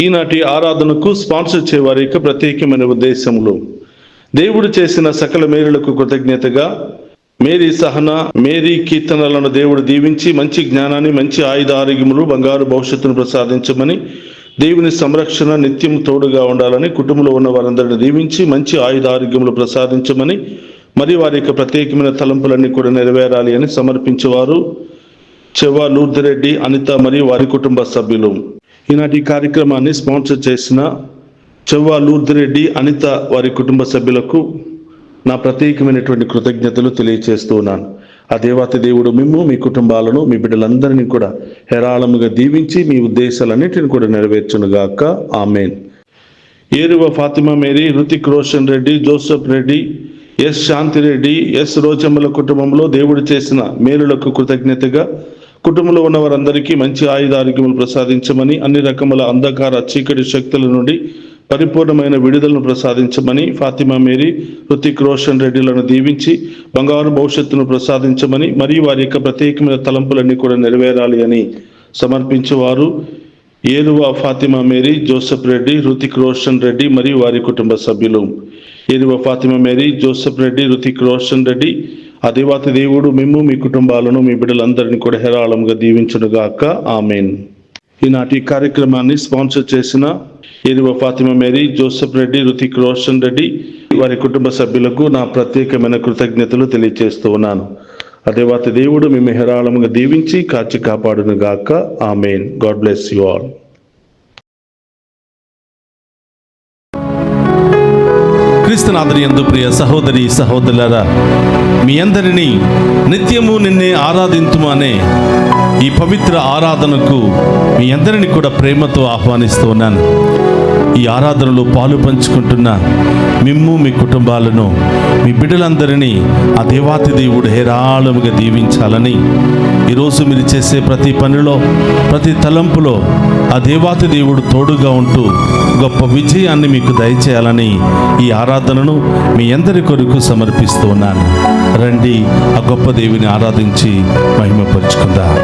ఈనాటి ఆరాధనకు స్పాన్సర్ చేయవారి యొక్క ప్రత్యేకమైన ఉద్దేశములు: దేవుడు చేసిన సకల మేలులకు కృతజ్ఞతగా మేరీ సహన, మేరీ కీర్తనలను దేవుడు దీవించి మంచి జ్ఞానాన్ని, మంచి ఆయుధ ఆరోగ్యములు, బంగారు భవిష్యత్తును ప్రసాదించమని, దేవుని సంరక్షణ నిత్యం తోడుగా ఉండాలని, కుటుంబంలో ఉన్న వారందరిని దీవించి మంచి ఆయుధ ఆరోగ్యములు ప్రసాదించమని, మరి వారి యొక్క ప్రత్యేకమైన తలంపులన్నీ కూడా నెరవేరాలి అని సమర్పించేవారు చెవ్వ లూర్దిరెడ్డి అనిత మరియు వారి కుటుంబ సభ్యులు. ఈనాటి కార్యక్రమాన్ని స్పాన్సర్ చేసిన చెవ్వ లూర్దిరెడ్డి అనిత వారి కుటుంబ సభ్యులకు నా ప్రత్యేకమైనటువంటి కృతజ్ఞతలు తెలియజేస్తూ ఉన్నాను. ఆ దేవాతి దేవుడు మిమ్ము, మీ కుటుంబాలను, మీ బిడ్డలందరినీ కూడా హేరాళముగా దీవించి మీ ఉద్దేశాలన్నింటిని కూడా నెరవేర్చునుగాక. ఆమెన్. ఏరువ ఫాతిమా మేరీ, హృతిక్ రోషన్ రెడ్డి, జోసెఫ్ రెడ్డి, ఎస్ శాంతిరెడ్డి, ఎస్ రోజమ్మల కుటుంబంలో దేవుడు చేసిన మేలులకు కృతజ్ఞతగా కుటుంబంలో ఉన్న వారందరికీ మంచి ఆయుధ ఆరోగ్యములు ప్రసాదించమని, అన్ని రకముల అంధకార చీకటి శక్తుల నుండి పరిపూర్ణమైన విడుదలను ప్రసాదించమని, ఫాతిమా మేరీ, హృతిక్ రోషన్ రెడ్డిలను దీవించి బంగారు భవిష్యత్తును ప్రసాదించమని, మరియు వారి యొక్క ప్రత్యేకమైన తలంపులన్నీ కూడా నెరవేరాలి అని సమర్పించేవారు ఏలువ ఫాతిమా మేరీ, జోసెఫ్ రెడ్డి, హృతిక్ రోషన్ రెడ్డి మరియు వారి కుటుంబ సభ్యులు. ఏలువ ఫాతిమా మేరీ, జోసెఫ్ రెడ్డి, హృతిక్ రోషన్ రెడ్డి, ఆ దేవాతి దేవుడు మిమ్ము, మీ కుటుంబాలను, మీ బిడ్డలందరినీ కూడా హేరాళంగా దీవించునుగాక. ఆమెన్. ఈనాటి కార్యక్రమాన్ని స్పాన్సర్ చేసిన ఏలువ ఫాతిమా మేరీ, జోసెఫ్ రెడ్డి, హృతిక్ రోషన్ రెడ్డి వారి కుటుంబ సభ్యులకు నా ప్రత్యేకమైన కృతజ్ఞతలు తెలియజేస్తూ ఉన్నాను. ఆ దేవాతి దేవుడు మేము హేరాళంగా దీవించి కాచి కాపాడునుగాక. Amen. God bless you all. క్రీస్తునాథుని యందు ప్రియ సహోదరి సహోదరులారా, మీ అందరినీ నిత్యము నిన్నే ఆరాధింతుము అనే ఈ పవిత్ర ఆరాధనకు మీ అందరినీ కూడా ప్రేమతో ఆహ్వానిస్తూ ఉన్నాను. ఈ ఆరాధనలో పాలు పంచుకుంటున్న మిమ్ము, మీ కుటుంబాలను, మీ బిడ్డలందరినీ ఆ దేవాతి దేవుడు హేరాళముగా దీవించాలని, ఈరోజు మీరు చేసే ప్రతి పనిలో, ప్రతి తలంపులో ఆ దేవాతి దేవుడు తోడుగా ఉంటూ గొప్ప విజయాన్ని మీకు దయచేయాలని ఈ ఆరాధనను మీ అందరి కొరకు సమర్పిస్తూ ఉన్నాను. రండి, ఆ గొప్ప దేవుని ఆరాధించి మహిమపరుచుకుందాం.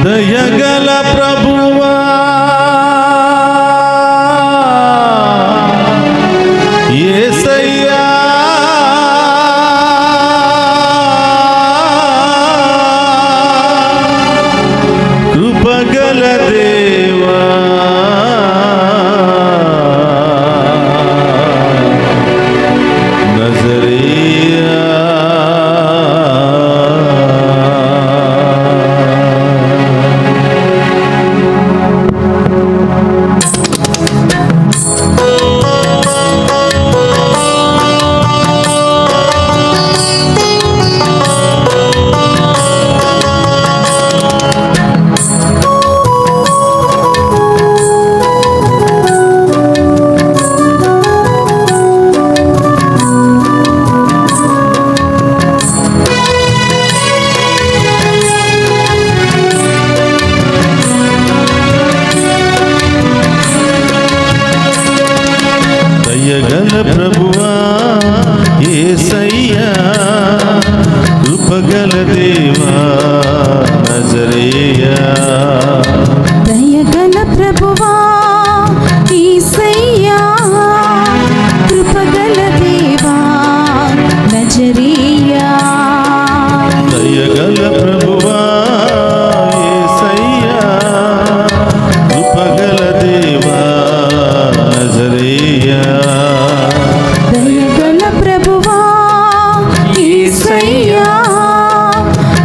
దయగల ప్రభువా, యేసయ్యా, కృపగల దేవా, నజరేయా, ప్రభువా, యేసయ్యా, కృపగల దేవా, నజరేయా. దయగల ప్రభువా, యేసయ్యా, కృపగల దేవా, నజరేయా. దయగల ప్రభువా, యేసయ్యా, కృపగల దేవా, నజరేయా. దయగల ప్రభువా, యేసయ్యా,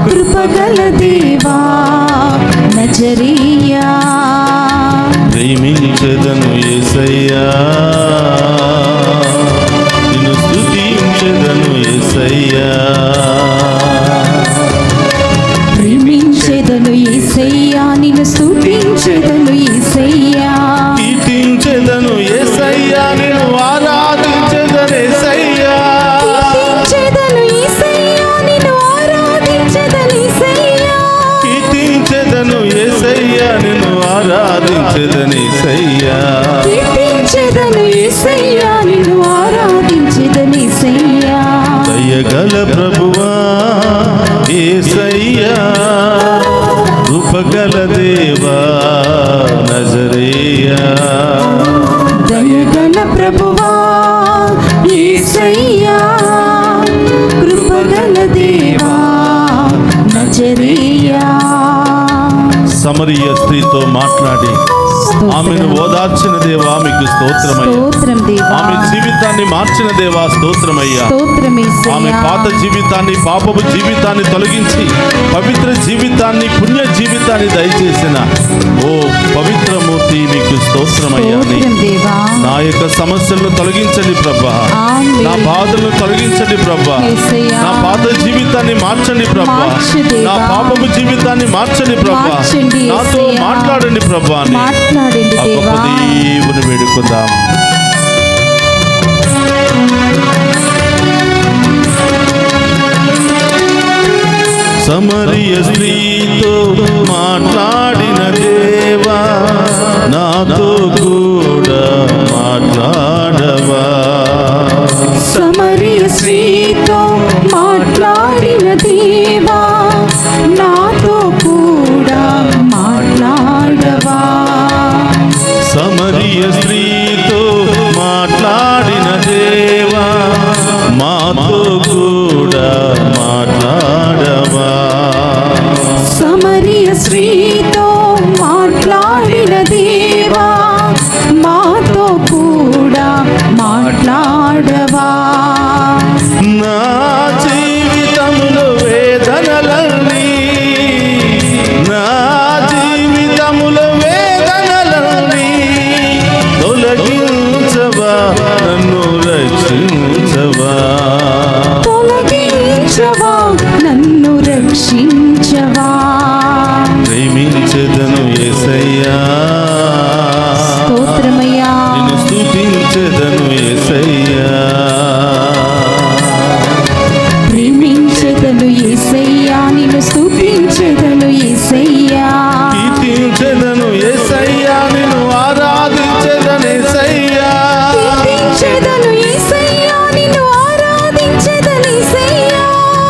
కృపగల దేవా, నజరేయా. ప్రేమించెదను యేసయ్యా, నిన్ను స్తుతించెదను యేసయ్యా. ప్రేమించెదను యేసయ్యా, నిన్ను స్తుతించెదను యేసయ్యా. కీర్తించెదను యేసయ్యా, నిన్ను ఆరాధించెదను యేసయ్యా. కీర్తించెదను యేసయ్యా, నిన్ను ఆరాధించెదను యేసయ్యా. కీర్తించెదను యేసయ్యా, నిన్ను ఆరాధించెదను యేసయ్యా. కీర్తించెదను యేసయ్యా, నిన్ను ఆరాధించెదను యేసయ్యా. దయగల ప్రభువా, యేసయ్యా, కృపగల దేవా నజరేయ, దయగల ప్రభువా యేసయ్యా, కృపగల దేవా నజరేయా. సమరయ స్త్రీతో మాట్లాడి ఆమెను ఓదార్చిన దేవా మీకు స్తోత్రమయ్యా. ఆమె జీవితాన్ని మార్చిన దేవా స్తోత్రమయ్యా. ఆమె పాత జీవితాన్ని, పాపపు జీవితాన్ని తొలగించి పవిత్ర జీవితాన్ని, పుణ్య జీవితాన్ని దయచేసిన ఓ పవిత్రమూర్తి మీకు స్తోత్రమయ్యా. నా యొక్క సమస్యలను తొలగించండి ప్రభా, నా బాధలను తొలగించండి ప్రభా, నా పాత జీవితాన్ని మార్చండి ప్రభా, నా పాపపు జీవితాన్ని మార్చండి ప్రభా, నాతో మాట్లాడండి ప్రభా అని ఆ గొప్ప దేవుని వేడుకుందాం. సమరయ స్త్రీతో మాట్లాడిన దేవా, నాతో కూడా మాట్లాడవా. సమరయ స్త్రీతో మాట్లాడిన దేవా, నాతో కూడా మాట్లాడవా. సమరయ స్త్రీతో మాట్లాడిన దేవా, మాతో కూడా మాట్లాడవా. సమరయ స్త్రీతో మాట్లాడిన దేవా, మాతో కూడా మాట్లాడవా. నా జీవితములో వేదనలన్నీ, నా జీవితములో వేదనలన్నీ తొలగించవా, నన్ను రక్షించవా. తొలగించవా, నన్ను రక్షించవా. ప్రేమించెదను యేసయ్యా, స్తోత్రమయ్యా. నిన్ను స్తుతించెదను యేసయ్యా. ప్రేమించెదను యేసయ్యా, నిన్ను స్తుతించెదను యేసయ్యా. కీర్తించెదను యేసయ్యా, నిన్ను ఆరాధించెదను యేసయ్యా. కీర్తించెదను యేసయ్యా, నిన్ను ఆరాధించెదను యేసయ్యా.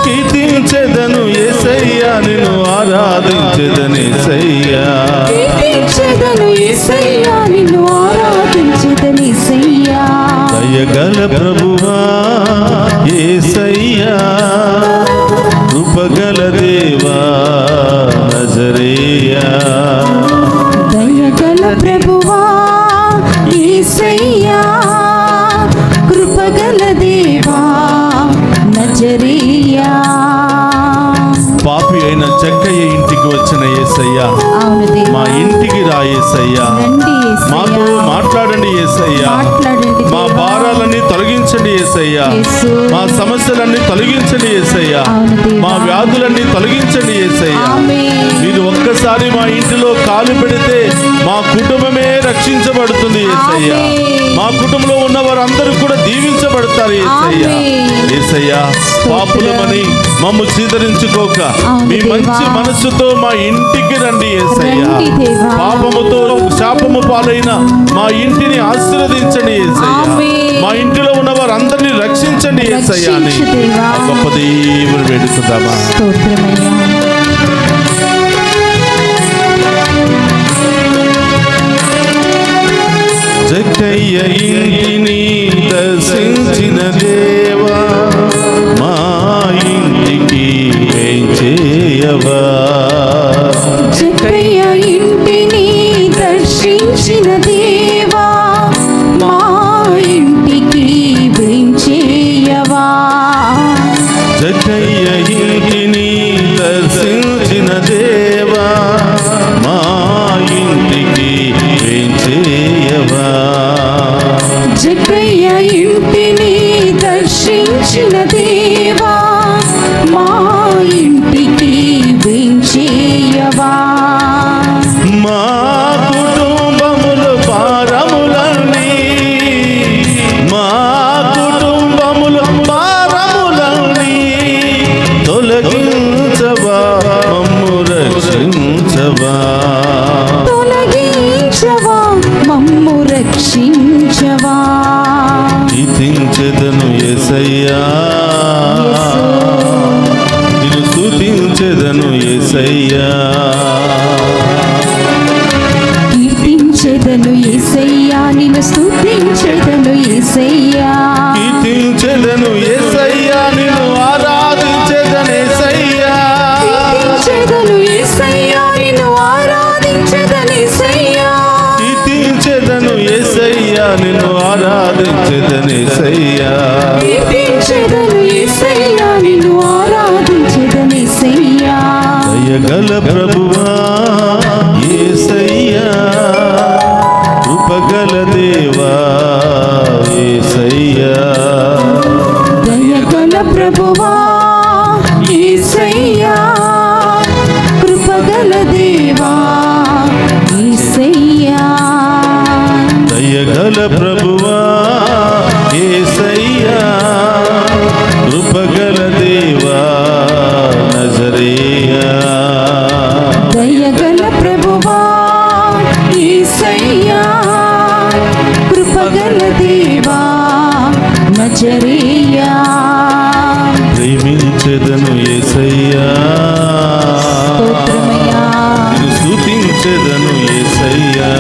కీర్తించెదను యేసయ్యా, నిన్ను ఆరాధించెదను యేసయ్యా. కీర్తించెదను యేసయ్యా, నిన్ను ఆరాధించెదను యేసయ్యా. దయగల ప్రభువా యేసయ్యా, కృపగల దేవా నజరేయ, దయగల ప్రభువా యేసయ్యా, కృపగల దేవా నజరేయా. పాపి అయిన జక్కయ్య ఇంటికి వచ్చిన యేసయ్యా, అవును దేవా, మా ఇంటికి రా యేసయ్యా, రండి యేసయ్యా. మాతో మాట్లాడండి యేసయ్యా. మాట్లాడండి మా దేవా. భారాలన్నీ తొలగించండి యేసయ్యా, యేసు. మా సమస్యలన్నీ తొలగించండి యేసయ్యా, అవును దేవా. మా వ్యాధులన్నీ తొలగించండి యేసయ్యా. ఆమేన్. మీరు ఒక్కసారి మా ఇంటిలో కాలు పెడితే మా కుటుంబమే రక్షించబడుతుంది యేసయ్యా. ఆమేన్. మా కుటుంబంలో ఉన్న వారందరూ కూడా దీవించబడతారు యేసయ్యా. ఆమేన్. యేసయ్యా, పాపులమని మమ్ము చీదరించుకోక అవును మీ దేవా. మంచి మనస్సుతో మా ఇంటికి రండి యేసయ్యా. రండి దేవా. పాపముతో శాపము పాలైన మా ఇంటిని ఆశీర్వదించండి యేసయ్యా. ఆమేన్. మా ఇంటిలో ఉన్న వారందరినీ రక్షించండి యేసయ్యా అని రక్షించు దేవా. ఆ గొప్ప దేవుని వేడుకుందామా. స్తోత్రమయ్యా. జక్కయ్య ఇంటిని దర్శించిన దేవా, మా ఇంటికి వేంచేయవా. జక్కయ్య ఇంటిని దర్శించిన దేవా, మా ఇంటికి వేంచేయవా. జక్కయ్య ఇంటిని దర్శించిన దేవా, మా ఇంటికి వేంచేయవా. జక్కయ్య ఇంటిని దర్శించిన దేవా, మా ఇంటికి వేంచేయవా. మా కుటుంబములు భారములన్నీ, మా కుటుంబములు భారములన్నీ తొలగించవా, మమ్ము రక్షించవా. తొలగించవా, మమ్ము రక్షించవా. కీర్తించెదను యేసయ్యా, నిన్ను స్తుతించెదను యేసయ్యా. కీర్తించెదను యేసయ్యా నిన్ను స్తుతించెదను యేసయ్యా కీర్తించెదను యేసయ్యా నిన్ను ఆరాధించెదను యేసయ్యా కీర్తించెదను యేసయ్యా నిన్ను ఆరాధించెదను యేసయ్యా కీర్తించెదను యేసయ్యా నిన్ను ఆరాధించెదను యేసయ్యా కీర్తించెదను యేసయ్యా నిన్ను ఆరాధించెదను యేసయ్యా దయగల ప్రభువా యేసయ్యా కృపగల దేవా యేసయ్యా దయగల ప్రభువా యేసయ్యా కృపగల దేవా యేసయ్యా దయగల ప్రభువా యేసయ్యా కృపగల దేవా నజరేయా దయగల ప్రభువా యేసయ్యా కృపగల దేవా నజరేయా ప్రేమించెదను యేసయ్యా స్తోత్రమయ్యా నిన్ను స్తుతించెదను యేసయ్యా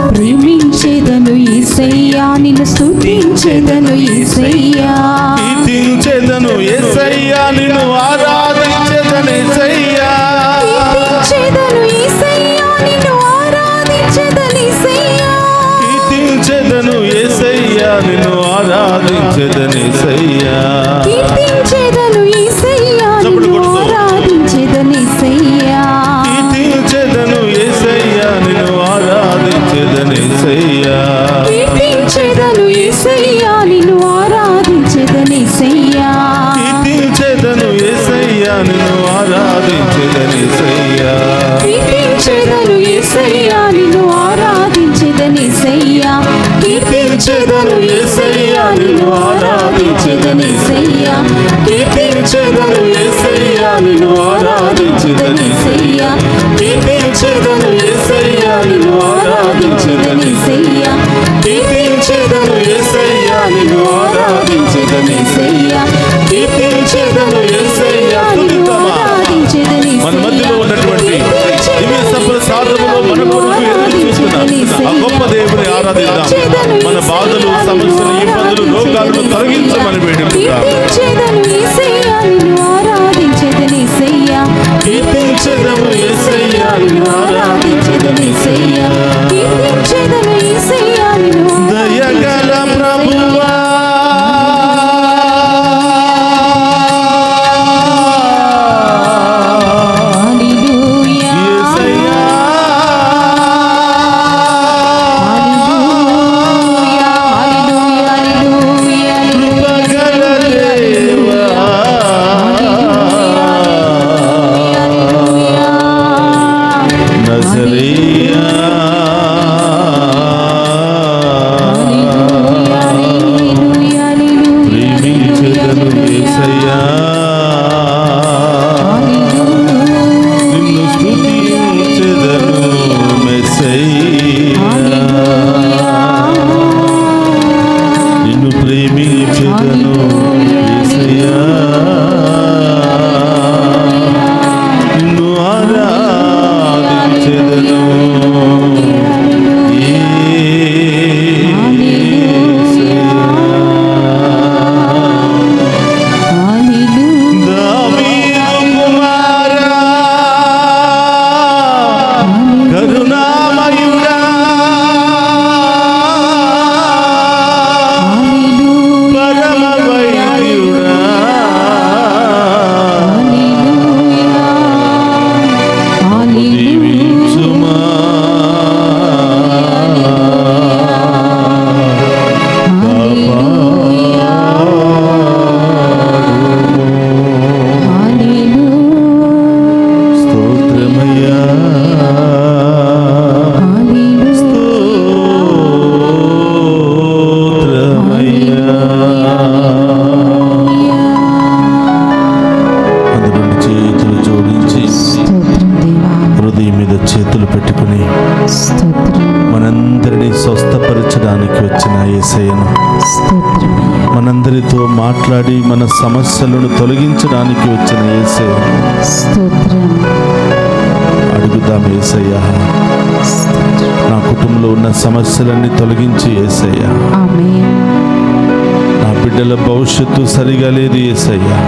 ప్రేమించెదను యేసయ్యా నిన్ను స్తుతించెదను యేసయ్యా కీర్తించెదను యేసయ్యా నిన్ను ఆరాధించెదను యేసయ్యా కీర్తించెదను యేసయ్యా నిన్ను ఆరాధించెదను యేసయ్యా కీర్తించెదను యేసయ్యా నిన్ను ఆరాధించెదను యేసయ్యా కీర్తించెదను యేసయ్యా చప్పట్లు నిన్ను కొడుతూ. ఆరాధించెదను యేసయ్యా కీర్తించెదను యేసయ్యా నిన్ను ఆరాధించెదను యేసయ్యా కీర్తించెదను యేసయ్యా నిన్ను ఆరాధించెదను యేసయ్యా కీర్తించెదను యేసయ్యా నిన్ను ఆరాధించెదను యేసయ్యా కీర్తించెదను యేసయ్యా నిన్ను ఆరాధించెదను యేసయ్యా కీర్తించెదను యేసయ్యా నిన్ను ఆరాధించెదను యేసయ్యా కీర్తించెదను యేసయ్యా నిన్ను ఆరాధించెదను యేసయ్యా కీర్తించెదను యేసయ్యా నిన్ను ఆరాధించెదను యేసయ్యా కీర్తించెదను యేసయ్యా నిన్ను ఆరాధించెదను యేసయ్యా కీర్తించెదను యేసయ్యా నిన్ను ఆరాధించెదను మన మధ్యలో ఉన్నటువంటి దివ్య సభల సాధనలో మన కొరకు ఎదురు చూస్తున్న ఆ గొప్ప దేవుని ఆరాధిద్దాం. మన బాధలు సమస్యలు ఇబ్బందులు రోగాలను తొలగించమని వేడుకుందాం. కీర్తించెదను యేసయ్యా నిన్ను ఆరాధించెదను యేసయ్యా కీర్తించెదము యేసయ్యా నిన్ను ఆరాధించెదను యేసయ్యా కీర్తించెదను యేసయ్యా నిన్ను దయగల ప్రభువా హల్లెలూయా యేసయ్యా హల్లెలూయా హల్లెలూయా కృపగల దేవా నజరేయా ప్రేమించెదను యేసయ్యా నిన్ను స్తుతించెదను మెస్సయ్యా నిన్ను ప్రేమించెదను యేసయ్యా నిన్ను ఆరాధించెదను దావీదు కుమారా కరుణామయుడా పరమ వైద్యుడా దీవించుమా స్తోత్రమయ్యా స్తోత్రమయ్యా అందుకని చేతులు జోడించి హృదయం మీద చేతులు పెట్టుకుని మనందరినీ స్వస్థపరచడానికి వచ్చిన యేసయ్యను మనందరితో మాట్లాడి మన సమస్యలను తొలగించడానికి వచ్చిన యేసయ్య స్తోత్రం అడుగుదాం యేసయ్య ఉన్న సమస్యలన్నీ తొలగించి యేసయ్యా. ఆమేన్. నా బిడ్డల భవిష్యత్తు సరిగా లేదు యేసయ్యా.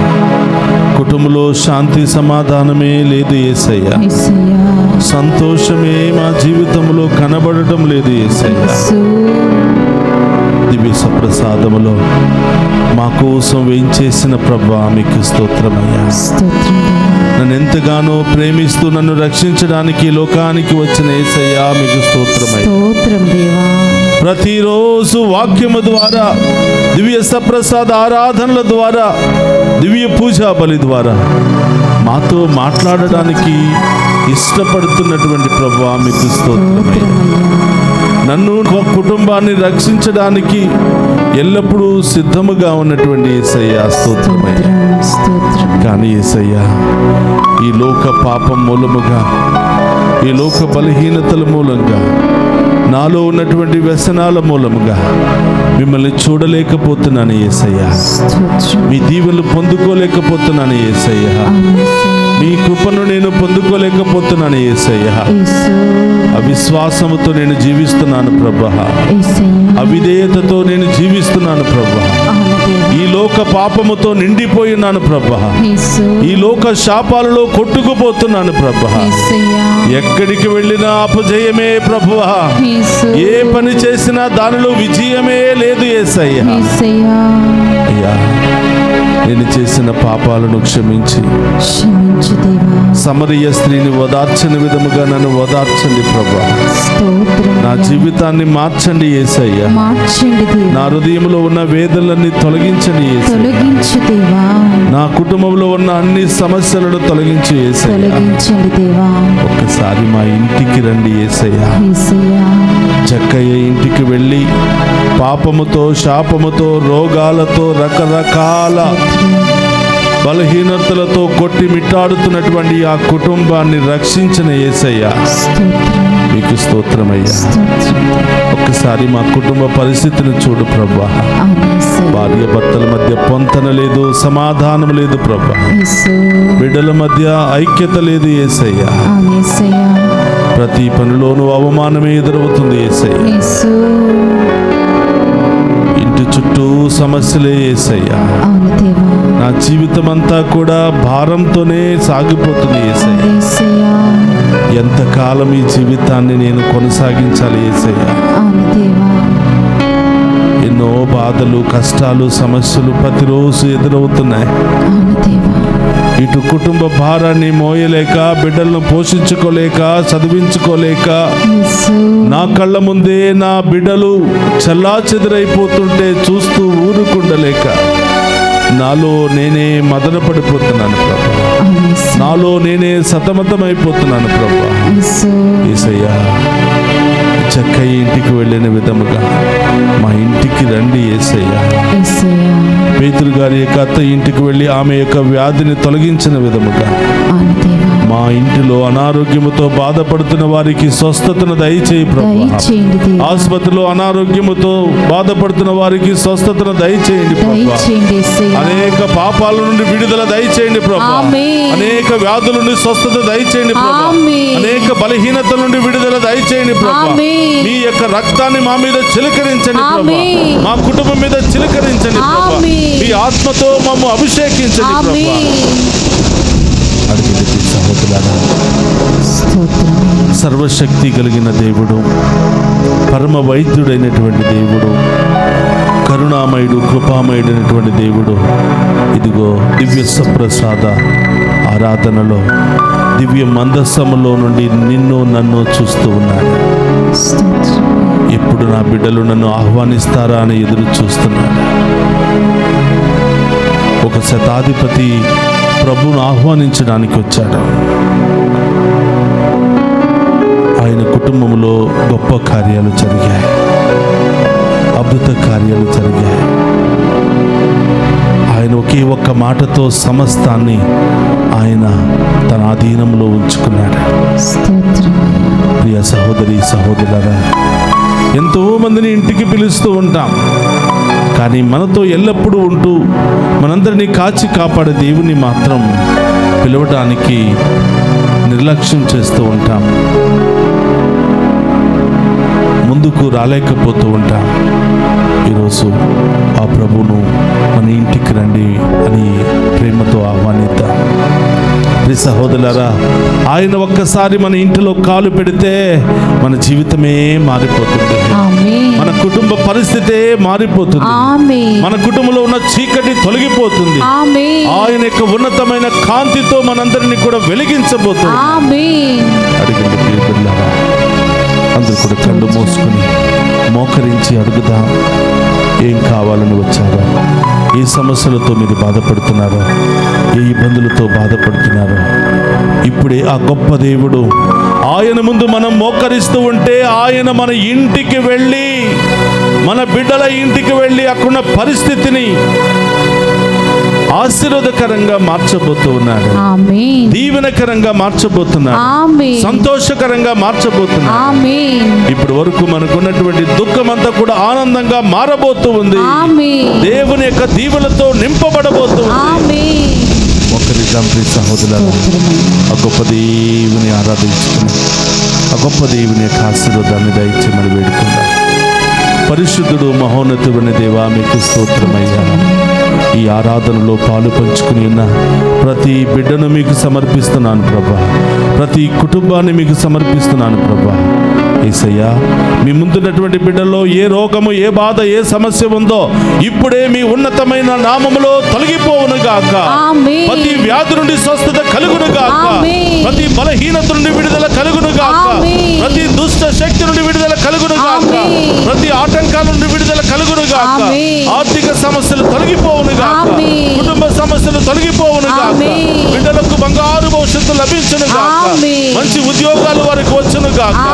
కుటుంబంలో శాంతి సమాధానమే లేదు యేసయ్యా. యేసయ్యా. సంతోషమే మా జీవితంలో కనబడటం లేదు యేసయ్యా. యేసు. దివ్య సప్రసాదములో మా కోసం వేయించేసిన ప్రభువా మీకు స్తోత్రమయ్యా. స్తోత్రం దేవా. నన్ను ఎంతగానో ప్రేమిస్తూ నన్ను రక్షించడానికి లోకానికి వచ్చిన యేసయ్యా మీకు స్తోత్రమయ్యా. స్తోత్రం దేవా. ప్రతిరోజు వాక్యము ద్వారా, దివ్య సప్రసాద ఆరాధనల ద్వారా, దివ్య పూజా బలి ద్వారా మాతో మాట్లాడడానికి ఇష్టపడుతున్నటువంటి ప్రభువా మీకు స్తోత్రమయ్యా. నన్ను కుటుంబాన్ని రక్షించడానికి ఎల్లప్పుడూ సిద్ధముగా ఉన్నటువంటి యేసయ్యా స్తోత్రమయ్యా. స్తోత్రం. కానీ యేసయ్యా, ఈ లోక పాపం మూలముగా, ఈ లోక బలహీనతల మూలంగా, నాలో ఉన్నటువంటి వ్యసనాల మూలముగా మిమ్మల్ని చూడలేకపోతున్నాను యేసయ్యా. స్తోత్రం. మీ దీవెనలు పొందుకోలేకపోతున్నాను యేసయ్యా. మీ కృపను నేను పొందుకోలేకపోతున్నాను యేసయ్యా. యేసు. అవిశ్వాసముతో నేను జీవిస్తున్నాను ప్రభువా. యేసయ్యా. అవిధేయతతో నేను జీవిస్తున్నాను ప్రభువా. అవును దేవా. ఈ లోక పాపముతో నిండిపోయినాను ప్రభువా. యేసు. ఈ లోక శాపాలలో కొట్టుకుపోతున్నాను ప్రభువా. యేసయ్యా. ఎక్కడికి వెళ్ళినా అపజయమే ప్రభువా. యేసు. ఏ పని చేసినా దానిలో విజయమే లేదు యేసయ్యా. యేసయ్యా. అయ్యా, నేను చేసిన పాపాలను క్షమించి క్షమించు దేవా. సమరయ స్త్రీని ఓదార్చని విధముగా నన్ను ఓదార్చండి ప్రభువా. స్తోత్రం. నా జీవితాన్ని మార్చండి యేసయ్యా. మార్చండి దేవా. నా హృదయంలో ఉన్న వేదనలన్నీ తొలగించండి యేసయ్యా. తొలగించు దేవా. నా కుటుంబంలో ఉన్న అన్ని సమస్యలను తొలగించి యేసయ్యా. తొలగించండి దేవా. ఒక్కసారి మా ఇంటికి రండి యేసయ్యా. యేసయ్యా. చక్కయ్య ఇంటికి వెళ్ళి పాపముతో, శాపముతో, రోగాలతో, రకరకాల బలహీనతలతో కొట్టి మిట్టాడుతున్నటువంటి ఆ కుటుంబాన్ని రక్షించిన యేసయ్యా స్తోత్రం. మీకు స్తోత్రమయ్యా. స్తోత్రం. ఒక్కసారి మా కుటుంబ పరిస్థితిని చూడు ప్రభువా. అవును యేసయ్యా. భార్య భర్తల మధ్య పొంతన లేదు, సమాధానం లేదు ప్రభువా. యేసు. బిడ్డల మధ్య ఐక్యత లేదు యేసయ్యా. అవును యేసయ్యా. ప్రతి పనిలోనూ అవమానమే ఎదురవుతుంది యేసయ్యా. యేసు. ఇంటి చుట్టూ సమస్యలే యేసయ్యా. అవును దేవా. నా జీవితం అంతా కూడా భారంతోనే సాగిపోతుంది యేసయ్యా. యేసయ్యా. ఎంతకాలం ఈ జీవితాన్ని నేను కొనసాగించాలి యేసయ్యా. అవును దేవా. ఎన్నో బాధలు, కష్టాలు, సమస్యలు ప్రతిరోజు ఎదురవుతున్నాయి. అవును దేవా. ఇటు కుటుంబ భారాన్ని మోయలేక, బిడ్డలను పోషించుకోలేక, చదివించుకోలేక, యేసు. నా కళ్ళ ముందే నా బిడ్డలు చెల్లాచెదురైపోతుంటే చూస్తూ ఊరుకుండలేక నాలో నేనే మదన పడిపోతున్నాను ప్రభు. అవును యేసు. నాలో నేనే సతమతమైపోతున్నాను ప్రభు. యేసు. యేసయ్యా, చక్కయ్య ఇంటికి వెళ్ళిన విధముగా మా ఇంటికి రండి యేసయ్యా. యేసయ్యా. పేతురు గారి యొక్క అత్త ఇంటికి వెళ్ళి ఆమె యొక్క వ్యాధిని తొలగించిన విధముగా అవును దేవా. మా ఇంటిలో అనారోగ్యముతో బాధపడుతున్న వారికి స్వస్థతను దయచేయి ప్రభు. దయచేయండి దేవా. ఆసుపత్రిలో అనారోగ్యముతో బాధపడుతున్న వారికి స్వస్థతను దయచేయండి ప్రభు. దయచేయండి యేసయ్యా. అనేక పాపాల నుండి విడుదల దయచేయండి ప్రభు. ఆమేన్. అనేక వ్యాధుల నుండి స్వస్థత దయచేయండి ప్రభు. ఆమేన్. అనేక బలహీనతల నుండి విడుదల దయచేయండి ప్రభు. ఆమేన్. మీ యొక్క రక్తాన్ని మా మీద చిలకరించండి ప్రభు. ఆమేన్. మా కుటుంబం మీద చిలకరించండి ప్రభు. ఆమేన్. మీ ఆత్మతో మమ్ము అభిషేకించండి ప్రభు. ఆమేన్. అడిగినది సహోదరులారా, స్తోత్రం. సర్వశక్తి కలిగిన దేవుడు, పరమ వైద్యుడైనటువంటి దేవుడు, కరుణామయుడు, కృపామయుడైనటువంటి దేవుడు, ఇదిగో దివ్య సప్రసాద ఆరాధనలో, దివ్య మందస్సములో నుండి నిన్ను నన్ను చూస్తూ ఉన్నాడు. స్తోత్రం. ఎప్పుడు నా బిడ్డలు నన్ను ఆహ్వానిస్తారా అని ఎదురు చూస్తున్నాడు. ఒక శతాధిపతి ప్రభువును ఆహ్వానించడానికి వచ్చాడు. ఆయన కుటుంబంలో గొప్ప కార్యాలు జరిగాయి, అద్భుత కార్యాలు జరిగాయి. ఆయన ఒకే ఒక్క మాటతో సమస్తాన్ని ఆయన తన ఆధీనంలో ఉంచుకున్నాడు. స్తోత్రం. ప్రియ సహోదరి సహోదరులారా, ఎంతో మందిని ఇంటికి పిలుస్తూ ఉంటాం, కానీ మనతో ఎల్లప్పుడూ ఉంటూ మనందరినీ కాచి కాపాడే దేవుని మాత్రం పిలవడానికి నిర్లక్ష్యం చేస్తూ ఉంటాం. ముందుకు రాలేకపోతూ ఉంటాం. ఈరోజు ఆ ప్రభువును మన ఇంటికి రండి అని ప్రేమతో ఆహ్వానిద్దాం. ప్రియ సహోదరులారా, ఆయన ఒక్కసారి మన ఇంటిలో కాలు పెడితే మన జీవితమే మారిపోతుంది. మన కుటుంబ పరిస్థితే మారిపోతుంది. మన కుటుంబంలో ఉన్న చీకటి తొలగిపోతుంది. ఆయన యొక్క ఉన్నతమైన కాంతితో మనందరినీ కూడా వెలిగించబోతుంది. అడిగండి ప్రియ బిడ్డలారా, అందరూ కూడా కళ్ళు మోసుకుని మోకరించి అడుగుదాం. ఏం కావాలని వచ్చారో, ఏ సమస్యలతో మీరు బాధపడుతున్నారో, ఏ ఇబ్బందులతో బాధపడుతున్నారో, ఇప్పుడే ఆ గొప్ప దేవుడు ఆయన ముందు మనం మోకరిస్తూ ఉంటే ఆయన మన ఇంటికి వెళ్ళి, మన బిడ్డల ఇంటికి వెళ్ళి అక్కడున్న పరిస్థితిని ఆశీర్వాదకరంగా మార్చబోతూ ఉన్నాడు. దీవెనకరంగా మార్చబోతున్నాడు. సంతోషకరంగా మార్చబోతున్నాడు. ఇప్పటి వరకు మనకున్నటువంటి దుఃఖం అంతా కూడా ఆనందంగా మారబోతూ ఉంది. దేవుని యొక్క దీవెనలతో నింపబడబోతుంది. ఒకరిద్దాం ప్రియ సహోదరులారా, ఆ గొప్ప దేవుని ఆరాధించుకుని ఆ గొప్ప దేవుని యొక్క ఆశీర్వాదాన్ని దయచేయమని వేడుకుందాం. పరిశుద్ధుడు మహోన్నతుడైన దేవా, మీకు స్తోత్రమయ్యా. ఈ ఆరాధనలో పాలు పంచుకుని ఉన్న ప్రతి బిడ్డను మీకు సమర్పిస్తున్నాను ప్రభా. ప్రతి కుటుంబాన్ని మీకు సమర్పిస్తున్నాను ప్రభా. యేసయ్యా, మీ ముందున్నటువంటి బిడ్డల్లో ఏ రోగము, ఏ బాధ, ఏ సమస్య ఉందో ఇప్పుడే మీ ఉన్నతమైన నామములో తొలగిపోవును గాక. ప్రతి వ్యాధి నుండి స్వస్థత కలుగును గాక. ప్రతి బలహీనత నుండి విడుదల కలుగును గాక. ప్రతి దుష్ట శక్తి నుండి విడుదల కలుగును గాక. ప్రతి ఆటంకాల నుండి విడుదల కలుగును గాక. ఆర్థిక సమస్యలు తొలగిపోవును గాక. కుటుంబ సమస్యలు తొలగిపోవును గాక. బిడ్డలకు బంగారు భవిష్యత్తు లభించును గాక. మంచి ఉద్యోగాలు వారికి వచ్చును గాక.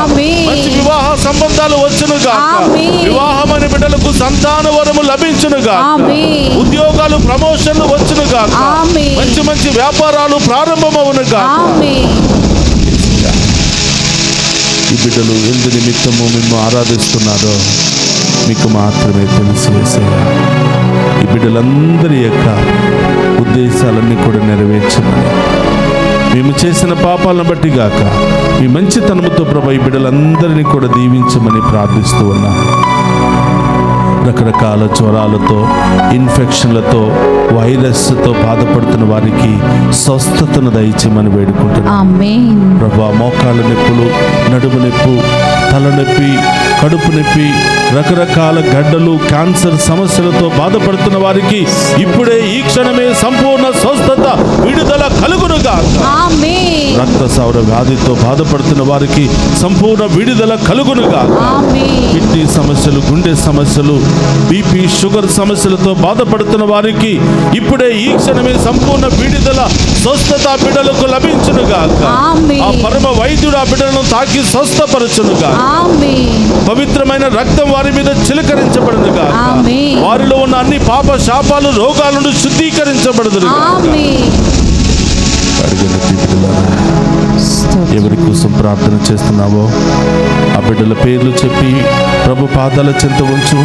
మంచి వివాహ సంబంధాలు వచ్చును గాక. వివాహమైన బిడ్డలకు సంతాన వరము లభించును గాక. ఉద్యోగాలు, ప్రమోషన్లు వచ్చును గాక. మంచి మంచి వ్యాపారాలు ప్రారంభమవును గాక. ఈ బిడ్డలు ఎందు నిమిత్తము మేము ఆరాధిస్తున్నారో మీకు మాత్రమే తెలుసు యేసయ్యా. ఈ బిడ్డలందరి యొక్క ఉద్దేశాలన్నీ కూడా నెరవేర్చమని, మేము చేసిన పాపాలను బట్టి గాక మీ మంచితనముతో ప్రభు ఈ బిడ్డలందరినీ కూడా దీవించమని ప్రార్థిస్తూ ఉన్నాం. రకరకాల జ్వరాలతో, ఇన్ఫెక్షన్లతో, వైరస్తో బాధపడుతున్న వారికి స్వస్థతను దయచేయమని వేడుకుంటున్నాం ప్రభా. మోకాళ్ళ నొప్పులు, నడుము నొప్పి, తలనొప్పి, కడుపు నొప్పి, రకరకాల గడ్డలు, క్యాన్సర్ సమస్యలతో బాధపడుతున్న వారికి ఇప్పుడే ఈ క్షణమే సంపూర్ణ స్వస్థత, విడుదల కలుగునుగా. రక్తస్రావ వ్యాధితో బాధపడుతున్న వారికి సంపూర్ణ విడుదల కలుగునుగా. కిడ్నీ సమస్యలు, గుండె సమస్యలు, బీపీ, షుగర్ సమస్యలతో బాధపడుతున్న వారికి ఇప్పుడే ఈ క్షణమే సంపూర్ణ విడుదల, స్వస్థత బిడ్డలకు లభించునుగా. ఆ పరమ వైద్యుడు ఆ బిడ్డలను తాకి స్వస్థపరచునుగా. పవిత్రమైన రక్తం వారి మీద చిలకరించబడునుగా. వారిలో ఉన్న అన్ని పాప శాపాలు, రోగాల నుండి శుద్ధీకరించబడునుగా. ఎవరి కోసం ప్రార్థన చేస్తున్నావో ఆ బిడ్డల పేర్లు చెప్పి ప్రభు పాదాల చెంత ఉంచు.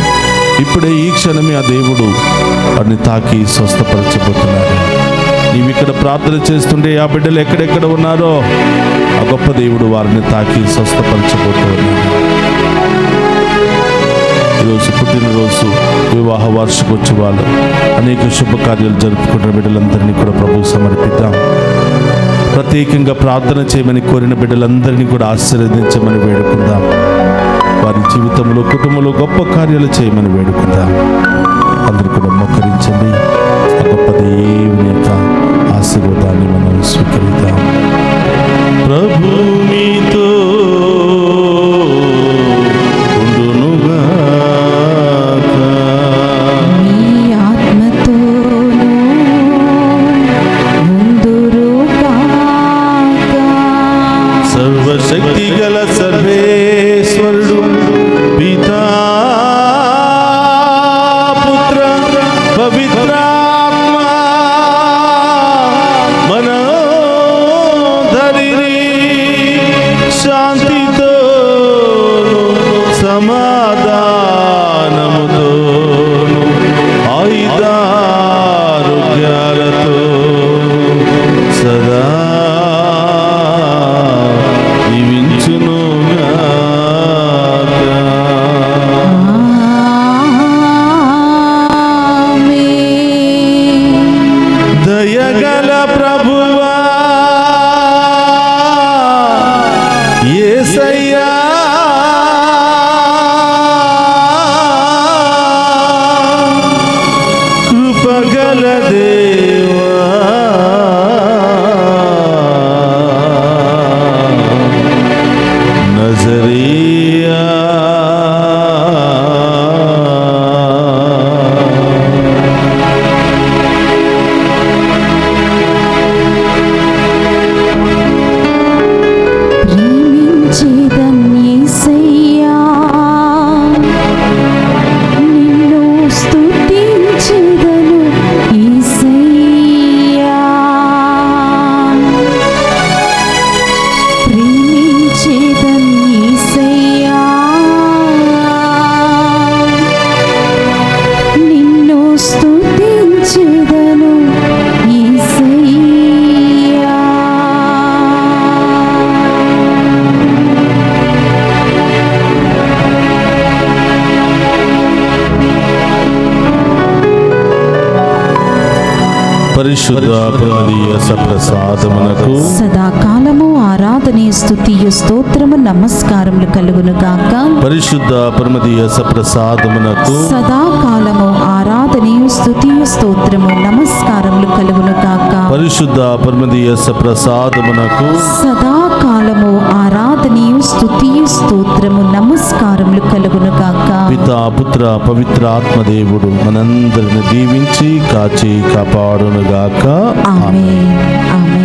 ఇప్పుడే ఈ క్షణమే ఆ దేవుడు వారిని తాకి స్వస్థపరచబోతున్నారు. నీవు ఇక్కడ ప్రార్థన చేస్తుంటే ఆ బిడ్డలు ఎక్కడెక్కడ ఉన్నారో ఆ గొప్ప దేవుడు వారిని తాకి స్వస్థపరచబోతున్నారు. ఈరోజు పుట్టినరోజు, వివాహ వార్షికోత్సవాలు, అనేక శుభకార్యాలు జరుపుకుంటున్న బిడ్డలందరినీ కూడా ప్రభువుకు సమర్పిద్దాం. ప్రత్యేకంగా ప్రార్థన చేయమని కోరిన బిడ్డలందరినీ కూడా ఆశీర్వదించమని వేడుకుందాం. వారి జీవితంలో, కుటుంబంలో గొప్ప కార్యాలు చేయమని వేడుకుందాం. అందరూ కూడా మోకరించండి. ఆ గొప్ప దేవుని యొక్క ఆశీర్వాదాన్ని మనం స్వీకరిద్దాం. ప్రభు మీతో శక్తి గల సర్వేశ్వరుడు పితా, పుత్ర, పవిత్రాత్మ మనోధరిని శాంతితో, సమాధానముతో, ఆయుధారోగ్యాలతో సదా దీవించునుగాక. పరిశుద్ధ ప్రమదీయ సప్రసాదమునకు సదాకాలము ఆరాధనే స్తుతియు స్తోత్రము నమస్కారములు కలుగును గాక. పరిశుద్ధ ప్రమదీయ సప్రసాదమునకు సదాకాలము ఆరాధనయు స్తుతియు స్తోత్రము నమస్కారములు కలుగును గాక. పరిశుద్ధ ప్రమదీయ సప్రసాదమునకు సదాకాలము ఆరాధనయు స్తుతియు స్తోత్రము నమస్కారములు కలుగును గాక. పితా పుత్ర పవిత్ర ఆత్మదేవుడు మనందరిని దీవించి కాచి కాపాడునుగాక. ఆమేన్. ఆమేన్.